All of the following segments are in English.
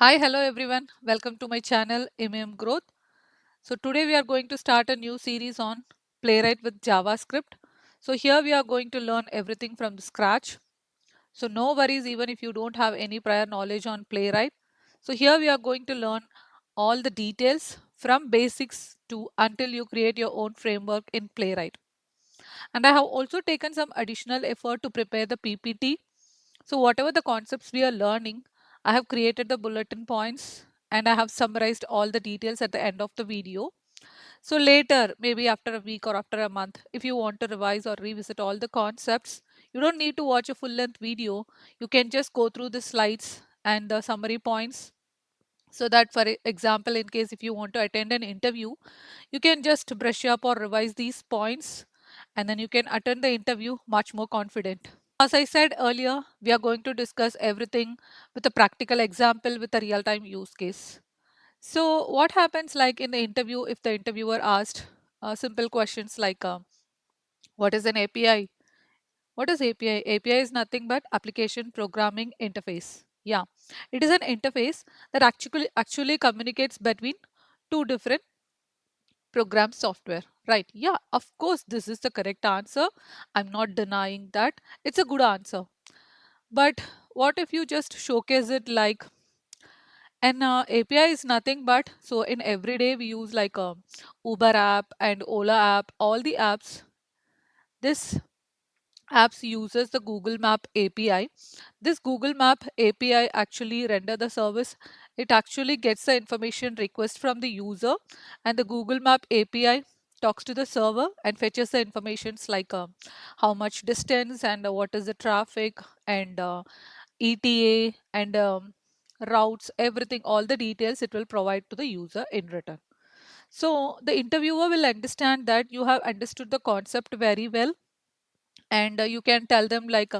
Hi, hello everyone. Welcome to my channel MM Growth. So today we are going to start a new series on Playwright with JavaScript. So here we are going to learn everything from the scratch. So no worries even if you don't have any prior knowledge on Playwright. So here we are going to learn all the details from basics to until you create your own framework in Playwright. And I have also taken some additional effort to prepare the PPT. So whatever the concepts we are learning, I have created the bulletin points and I have summarized all the details at the end of the video. So later, maybe after a week or after a month, if you want to revise or revisit all the concepts, you don't need to watch a full length video. You can just go through the slides and the summary points so that for example, in case if you want to attend an interview, you can just brush up or revise these points and then you can attend the interview much more confident. As I said earlier, we are going to discuss everything with a practical example with a real time use case. So, what happens like in the interview if the interviewer asked simple questions like what is an API? What is API? API is nothing but application programming interface. Yeah, it is an interface that actually communicates between two different program software. Right? Yeah, of course, this is the correct answer. I'm not denying that. It's a good answer. But what if you just showcase it like an API is nothing but so in every day we use like a Uber app and Ola app, all the apps. This apps uses the Google Map API. This Google Map API actually render the service. It actually gets the information request from the user, and the Google Map API talks to the server and fetches the informations like how much distance and what is the traffic and ETA and routes, everything, all the details it will provide to the user in return. So the interviewer will understand that you have understood the concept very well, and you can tell them like,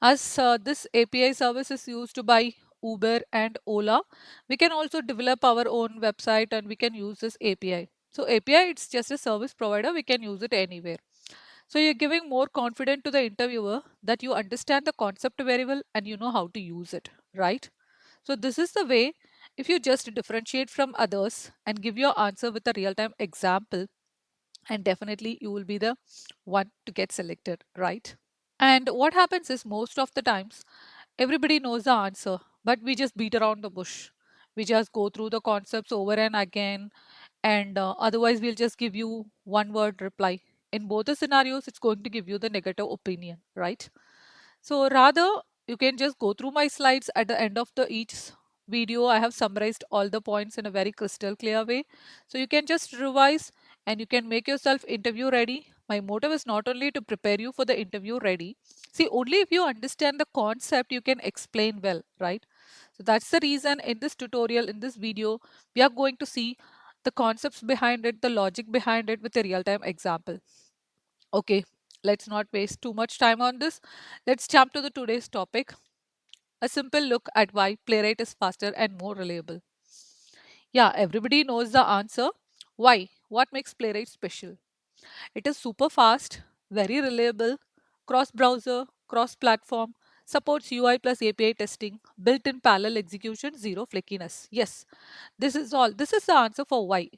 as this API service is used by Uber and Ola, we can also develop our own website and we can use this API. So API, it's just a service provider, we can use it anywhere. So you're giving more confidence to the interviewer that you understand the concept very well and you know how to use it, right? So this is the way if you just differentiate from others and give your answer with a real-time example, and definitely you will be the one to get selected, right? And what happens is most of the times everybody knows the answer, but we just beat around the bush. We just go through the concepts over and again, and otherwise we'll just give you one word reply. In both the scenarios, it's going to give you the negative opinion, right? So rather, you can just go through my slides at the end of the each video. I have summarized all the points in a very crystal clear way. So you can just revise and you can make yourself interview ready. My motive is not only to prepare you for the interview ready. See, only if you understand the concept, you can explain well, right? So that's the reason in this tutorial, in this video, we are going to see the concepts behind it, the logic behind it with a real-time example. Okay, let's not waste too much time on this. Let's jump to the today's topic. A simple look at why Playwright is faster and more reliable. Yeah, everybody knows the answer. Why? What makes Playwright special? It is super fast, very reliable, cross browser, cross platform, supports UI plus API testing, built in parallel execution, zero flakiness. Yes, this is all. This is the answer for why.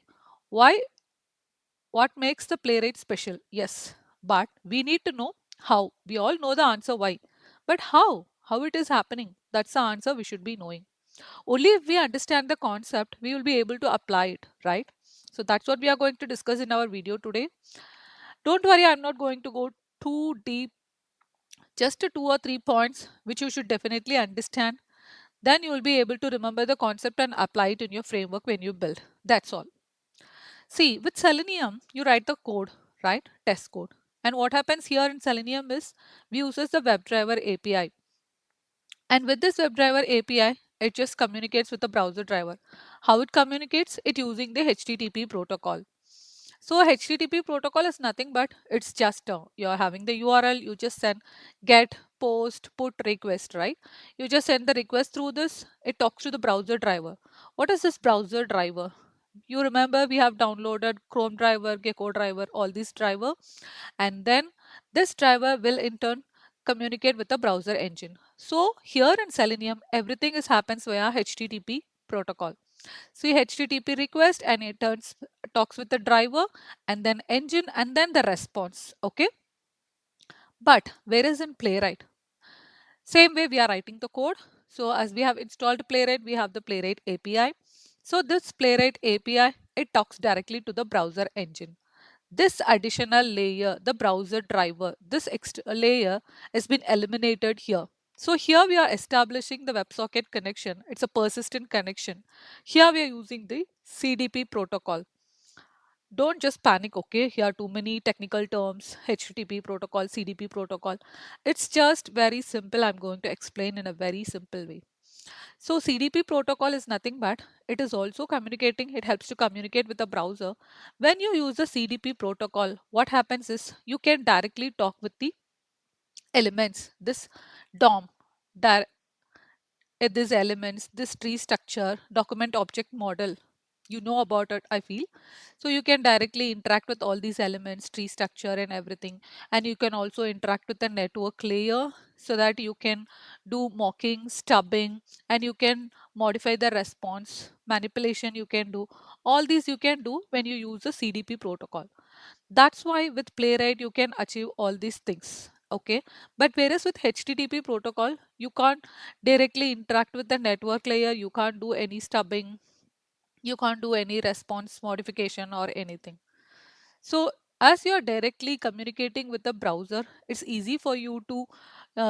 Why? What makes the playwright special? Yes, but we need to know how. We all know the answer why. But how? How it is happening? That's the answer we should be knowing. Only if we understand the concept, we will be able to apply it, right? So that's what we are going to discuss in our video today. Don't worry, I'm not going to go too deep, just two or three points which you should definitely understand. Then you will be able to remember the concept and apply it in your framework when you build. That's all. See, with Selenium, you write the code, right? Test code. And what happens here in Selenium is we uses the WebDriver API. And with this WebDriver API, it just communicates with the browser driver. How it communicates? It using the HTTP protocol. So HTTP protocol is nothing but it's just you're having the URL, you just send get, post, put, request, right? You just send the request through this, it talks to the browser driver. What is this browser driver? You remember we have downloaded Chrome driver, Gecko driver, all these driver, and then this driver will in turn communicate with the browser engine. So here in Selenium, everything is happens via HTTP. protocol. See HTTP request and it talks with the driver and then engine and then the response. Okay. But whereas in Playwright, same way we are writing the code. So as we have installed Playwright, we have the Playwright API. So this Playwright API, it talks directly to the browser engine. This additional layer, the browser driver, this extra layer has been eliminated here. So here we are establishing the WebSocket connection. It's a persistent connection. Here we are using the CDP protocol. Don't just panic, okay? Here are too many technical terms, HTTP protocol, CDP protocol. It's just very simple. I'm going to explain in a very simple way. So CDP protocol is nothing but it is also communicating, it helps to communicate with the browser. When you use the CDP protocol, what happens is you can directly talk with the elements, this DOM, these elements, this tree structure, document object model. You know about it, I feel. So you can directly interact with all these elements, tree structure and everything. And you can also interact with the network layer so that you can do mocking, stubbing, and you can modify the response, manipulation you can do. All these you can do when you use the CDP protocol. That's why with Playwright you can achieve all these things. Okay. But whereas with HTTP protocol, you can't directly interact with the network layer, you can't do any stubbing, you can't do any response modification or anything. So as you're directly communicating with the browser, it's easy for you to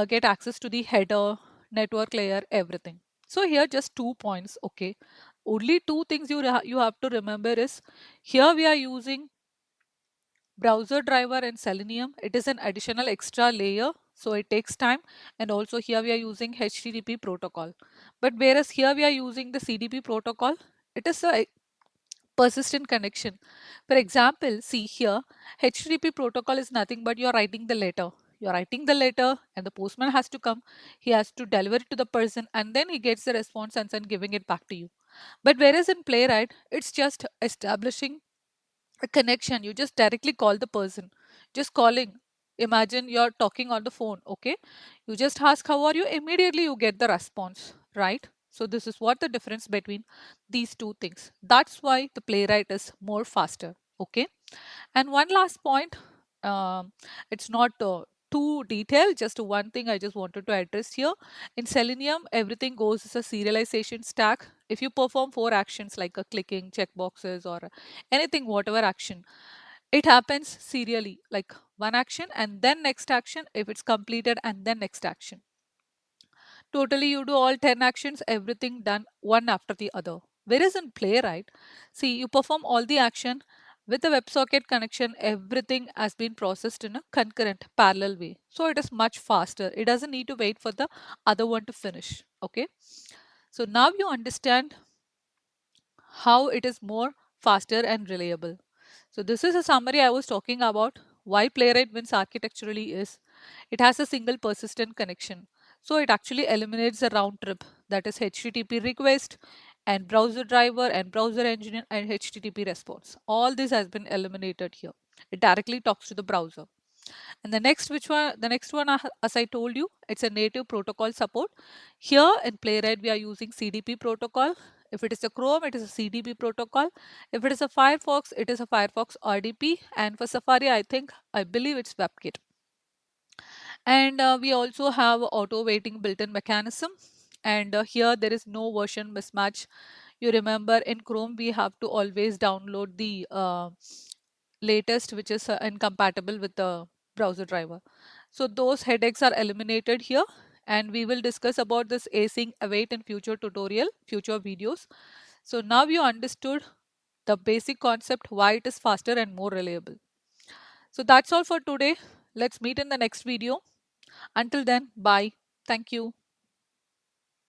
get access to the header, network layer, everything. So here just 2 points, okay. Only two things you have to remember is here we are using browser driver and Selenium. It is an additional extra layer, so it takes time. And also here we are using HTTP protocol. But whereas here we are using the CDP protocol, it is a persistent connection. For example, see here, HTTP protocol is nothing but you're writing the letter. You're writing the letter and the postman has to come. He has to deliver it to the person and then he gets the response and then giving it back to you. But whereas in Playwright, it's just establishing a connection. You just directly call the person, just calling. Imagine you're talking on the phone, okay? You just ask how are you, immediately you get the response, right? So this is what the difference between these two things. That's why the Playwright is more faster, okay? And one last point, um, it's not too detailed, just one thing I just wanted to address here. In Selenium, everything goes as a serialization stack. If you perform four actions like a clicking, checkboxes, or anything, whatever action, it happens serially, like one action and then next action if it's completed and then next action. Totally, you do all 10 actions, everything done one after the other. Whereas in Playwright, see, you perform all the action with the WebSocket connection, everything has been processed in a concurrent parallel way. So it is much faster. It doesn't need to wait for the other one to finish. Okay. So now you understand how it is more faster and reliable. So this is a summary I was talking about. Why Playwright wins architecturally is it has a single persistent connection. So it actually eliminates the round trip, that is HTTP request and browser driver and browser engine and HTTP response. All this has been eliminated here. It directly talks to the browser. And the next one, as I told you, it's a native protocol support. Here in Playwright, we are using CDP protocol. If it is a Chrome, it is a CDP protocol. If it is a Firefox, it is a Firefox RDP. And for Safari, I believe it's WebKit. And we also have auto waiting built-in mechanism. And here there is no version mismatch. You remember in Chrome, we have to always download the latest, which is incompatible with the browser driver. So those headaches are eliminated here. And we will discuss about this async await in future tutorial, future videos. So now you understood the basic concept, why it is faster and more reliable. So that's all for today. Let's meet in the next video. Until then, bye. Thank you.